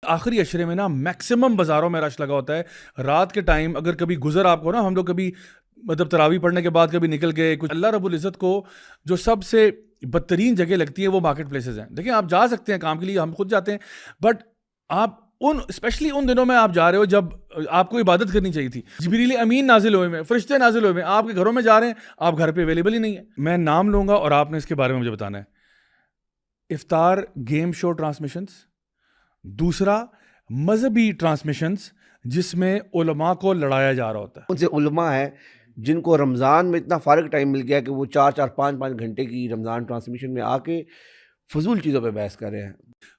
آخری عشرے میں نا میکسیمم بازاروں میں رش لگا ہوتا ہے رات کے ٹائم. اگر کبھی گزر آپ کو نا, ہم لوگ کبھی مطلب تراویح پڑھنے کے بعد کبھی نکل گئے کچھ, اللہ رب العزت کو جو سب سے بدترین جگہ لگتی ہے وہ مارکیٹ پلیسز ہیں. دیکھیں آپ جا سکتے ہیں کام کے لیے, ہم خود جاتے ہیں, بٹ آپ اسپیشلی ان دنوں میں آپ جا رہے ہو جب آپ کو عبادت کرنی چاہیے تھی. جبریل امین نازل ہوئے میں, فرشتے نازل ہوئے میں, آپ کے گھروں میں جا رہے ہیں, آپ گھر پہ اویلیبل ہی نہیں ہے. میں نام لوں گا اور آپ نے اس کے بارے میں مجھے بتانا ہے. افطار گیم شو ٹرانسمیشنز, دوسرا مذہبی ٹرانسمیشنز جس میں علماء کو لڑایا جا رہا ہوتا ہے. ان سے علماء ہیں جن کو رمضان میں اتنا فارغ ٹائم مل گیا کہ وہ 4-4 5-5 گھنٹے کی رمضان ٹرانسمیشن میں آ کے فضول چیزوں پہ بحث کر رہے ہیں.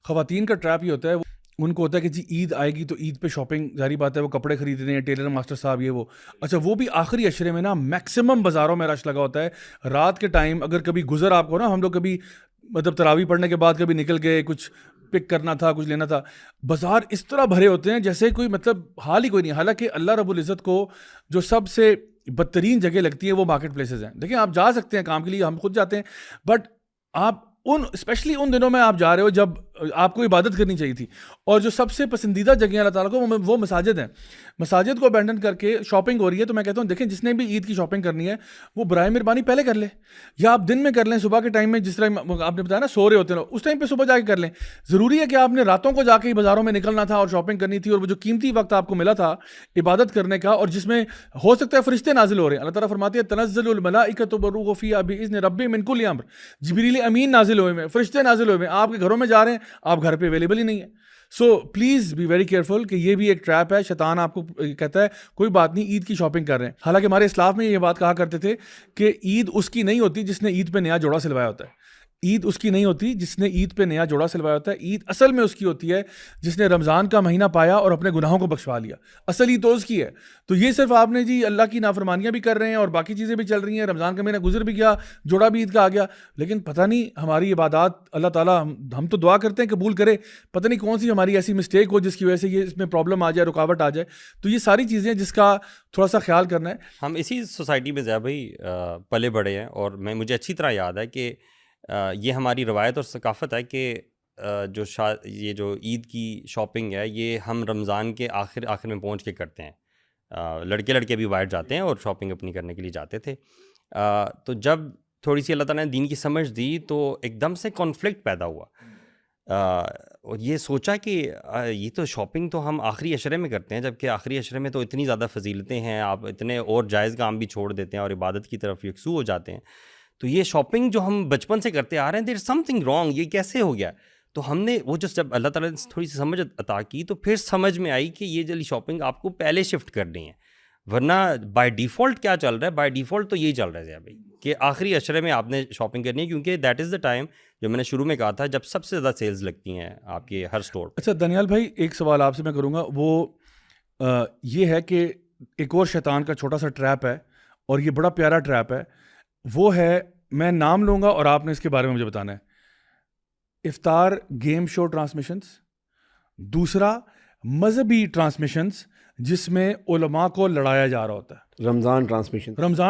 خواتین کا ٹریپ یہ ہوتا ہے, ان کو ہوتا ہے کہ جی عید آئے گی تو عید پہ شاپنگ, ظاہری بات ہے وہ کپڑے خرید رہے ہیں, ٹیلر ماسٹر صاحب یہ وہ. اچھا وہ بھی آخری عشرے میں نا میکسیمم بازاروں میں رش لگا ہوتا ہے رات کے ٹائم. اگر کبھی گزر آپ کو نا, ہم لوگ کبھی مطلب تراویح پڑھنے کے بعد کبھی نکل گئے, کچھ پک کرنا تھا, کچھ لینا تھا, بازار اس طرح بھرے ہوتے ہیں جیسے کوئی مطلب حال ہی کوئی نہیں. حالانکہ اللہ رب العزت کو جو سب سے بدترین جگہ لگتی ہے وہ مارکیٹ پلیسز ہیں. دیکھیں آپ جا سکتے ہیں کام کے لیے, ہم خود جاتے ہیں, بٹ آپ اسپیشلی ان دنوں میں آپ جا رہے ہو جب آپ کو عبادت کرنی چاہیے تھی. اور جو سب سے پسندیدہ جگہیں اللہ تعالیٰ کو وہ مساجد ہیں. مساجد کو ابینڈن کر کے شاپنگ ہو رہی ہے. تو میں کہتا ہوں دیکھیں جس نے بھی عید کی شاپنگ کرنی ہے وہ برائے مہربانی پہلے کر لے, یا آپ دن میں کر لیں, صبح کے ٹائم میں, جس طرح آپ نے بتایا نا سو رہے ہوتے ہیں اس ٹائم پہ صبح جا کے کر لیں. ضروری ہے کہ آپ نے راتوں کو جا کے ہی بازاروں میں نکلنا تھا اور شاپنگ کرنی تھی, اور وہ جو قیمتی وقت آپ کو ملا تھا عبادت کرنے کا, اور جس میں ہو سکتا ہے فرشتے نازل ہو رہے ہیں. اللہ تعالیٰ فرماتے ہیں تنزل الملائکۃ والروح فیہا بإذن ربہم من کل امر. جبریل امین نازل ہوئے میں, فرشتے نازل ہوئے میں, آپ کے گھروں میں جا رہے ہیں, آپ گھر پہ اویلیبل ہی نہیں ہے. So please be very careful کہ یہ بھی ایک ٹریپ ہے. شیطان آپ کو کہتا ہے کوئی بات نہیں عید کی شاپنگ کر رہے ہیں. حالانکہ ہمارے اسلاف میں یہ بات کہا کرتے تھے کہ عید اس کی نہیں ہوتی جس نے عید پہ نیا جوڑا سلوایا ہوتا ہے. عید اس کی نہیں ہوتی جس نے عید پہ نیا جوڑا سلوایا ہوتا ہے. عید اصل میں اس کی ہوتی ہے جس نے رمضان کا مہینہ پایا اور اپنے گناہوں کو بخشوا لیا. اصل عید تو اس کی ہے. تو یہ صرف آپ نے جی اللہ کی نافرمانیاں بھی کر رہے ہیں اور باقی چیزیں بھی چل رہی ہیں, رمضان کا مہینہ گزر بھی گیا, جوڑا بھی عید کا آ گیا, لیکن پتہ نہیں ہماری عبادات اللہ تعالیٰ, ہم تو دعا کرتے ہیں قبول کرے, پتہ نہیں کون سی ہماری ایسی مسٹیک ہو جس کی وجہ سے یہ اس میں پرابلم آ جائے, رکاوٹ آ جائے. تو یہ ساری چیزیں جس کا تھوڑا سا خیال کرنا ہے. ہم اسی سوسائٹی میں ضیاء بھائی پلے بڑے ہیں, اور مجھے اچھی طرح یاد ہے کہ یہ ہماری روایت اور ثقافت ہے کہ یہ جو عید کی شاپنگ ہے یہ ہم رمضان کے آخر میں پہنچ کے کرتے ہیں. لڑکے بھی باہر جاتے ہیں اور شاپنگ اپنی کرنے کے لیے جاتے تھے. تو جب تھوڑی سی اللہ تعالیٰ نے دین کی سمجھ دی تو ایک دم سے کانفلکٹ پیدا ہوا, اور یہ سوچا کہ یہ تو شاپنگ تو ہم آخری عشرے میں کرتے ہیں, جبکہ آخری عشرے میں تو اتنی زیادہ فضیلتیں ہیں, آپ اتنے اور جائز کام بھی چھوڑ دیتے ہیں اور عبادت کی طرف یکسو ہو جاتے ہیں. تو یہ شاپنگ جو ہم بچپن سے کرتے آ رہے ہیں, دیر سم تھنگ رانگ, یہ کیسے ہو گیا؟ تو ہم نے وہ جب اللہ تعالیٰ نے تھوڑی سی سمجھ عطا کی تو پھر سمجھ میں آئی کہ یہ جلی شاپنگ آپ کو پہلے شفٹ کرنی ہے, ورنہ بائی ڈیفالٹ کیا چل رہا ہے, بائی ڈیفالٹ تو یہی چل رہا ہے بھائی کہ آخری عشرے میں آپ نے شاپنگ کرنی ہے, کیونکہ دیٹ از دا ٹائم جو میں نے شروع میں کہا تھا جب سب سے زیادہ سیلز لگتی ہیں آپ کے ہر اسٹور پہ. اچھا دانیال بھائی ایک سوال آپ سے میں کروں گا, وہ یہ ہے کہ ایک اور شیطان کا چھوٹا سا ٹریپ ہے اور یہ بڑا پیارا ٹریپ ہے, وہ ہے, میں نام لوں گا اور آپ نے اس کے بارے میں مجھے بتانا ہے. افطار گیم شو ٹرانسمیشنز, دوسرا مذہبی ٹرانسمیشنز جس میں علماء کو لڑایا جا رہا ہوتا ہے. رمضان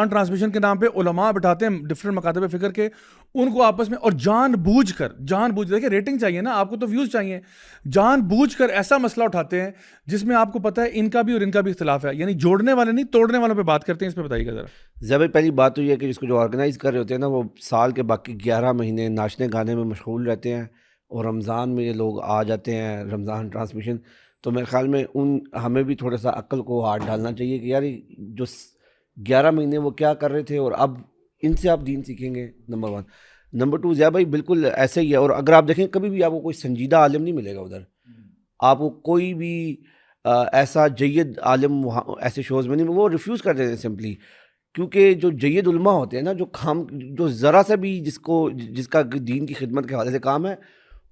ٹرانسمیشن کے نام پہ علماء بٹھاتے ہیں ڈفرینٹ مکاتب فکر کے, ان کو آپس میں, اور جان بوجھ دیکھیں ریٹنگ چاہیے نا آپ کو, تو ویوز چاہیے, جان بوجھ کر ایسا مسئلہ اٹھاتے ہیں جس میں آپ کو پتہ ہے ان کا بھی اور ان کا بھی اختلاف ہے. یعنی جوڑنے والے نہیں توڑنے والوں پہ بات کرتے ہیں. اس پہ بتائیے گا ذرا. ضیاء بھائی پہلی بات تو یہ ہے کہ جس کو جو آرگنائز کر رہے ہوتے ہیں نا وہ سال کے باقی 11 مہینے ناچنے گانے میں مشغول رہتے ہیں, اور رمضان میں یہ لوگ آ جاتے ہیں رمضان ٹرانسمیشن. تو میرے خیال میں ہمیں بھی تھوڑا سا عقل کو ہاتھ ڈالنا چاہیے کہ یار جو 11 مہینے وہ کیا کر رہے تھے, اور اب ان سے آپ دین سیکھیں گے, نمبر 1. نمبر 2 ضیاء بھائی بالکل ایسے ہی ہے, اور اگر آپ دیکھیں کبھی بھی آپ کو کوئی سنجیدہ عالم نہیں ملے گا ادھر, آپ کو کوئی بھی ایسا جید عالم ایسے شوز میں نہیں, وہ ریفیوز کر دیتے ہیں سمپلی, کیونکہ جو جید علماء ہوتے ہیں نا, جو ذرا سا بھی جس کا دین کی خدمت کے حوالے سے کام ہے,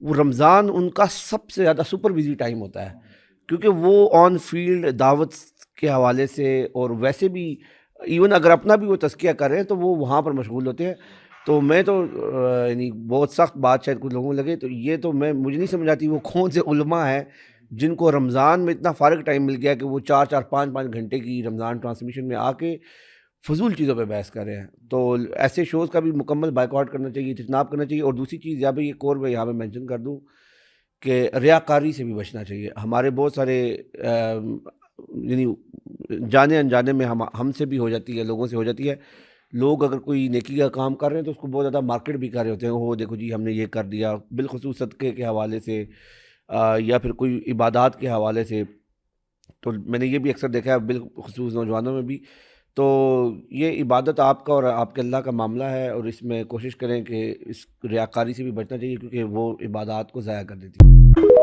وہ رمضان ان کا سب سے زیادہ سپر بزی ٹائم ہوتا ہے, کیونکہ وہ آن فیلڈ دعوت کے حوالے سے, اور ویسے بھی ایون اگر اپنا بھی وہ تزکیہ کر رہے ہیں تو وہ وہاں پر مشغول ہوتے ہیں. تو میں تو یعنی بہت سخت بات شاید کچھ لوگوں کو لگے, تو یہ تو مجھے نہیں سمجھ آتی وہ کون سے علماء ہیں جن کو رمضان میں اتنا فارغ ٹائم مل گیا کہ وہ 4-4 5-5 گھنٹے کی رمضان ٹرانسمیشن میں آ کے فضول چیزوں پہ بحث کر رہے ہیں. تو ایسے شوز کا بھی مکمل بائیکاٹ کرنا چاہیے, اجتناب کرنا چاہیے. اور دوسری چیز یا بھائی ایک اور میں یہاں پہ مینشن کر دوں کہ ریاکاری سے بھی بچنا چاہیے. ہمارے بہت سارے یعنی جانے انجانے میں ہم سے بھی ہو جاتی ہے, لوگوں سے ہو جاتی ہے. لوگ اگر کوئی نیکی کا کام کر رہے ہیں تو اس کو بہت زیادہ مارکیٹ بھی کر رہے ہوتے ہیں, وہ دیکھو جی ہم نے یہ کر دیا, بالخصوص صدقے کے حوالے سے یا پھر کوئی عبادات کے حوالے سے. تو میں نے یہ بھی اکثر دیکھا ہے بالخصوص نوجوانوں میں بھی. تو یہ عبادت آپ کا اور آپ کے اللہ کا معاملہ ہے, اور اس میں کوشش کریں کہ اس ریاکاری سے بھی بچنا چاہیے, کیونکہ وہ عبادات کو ضائع کر دیتی ہے.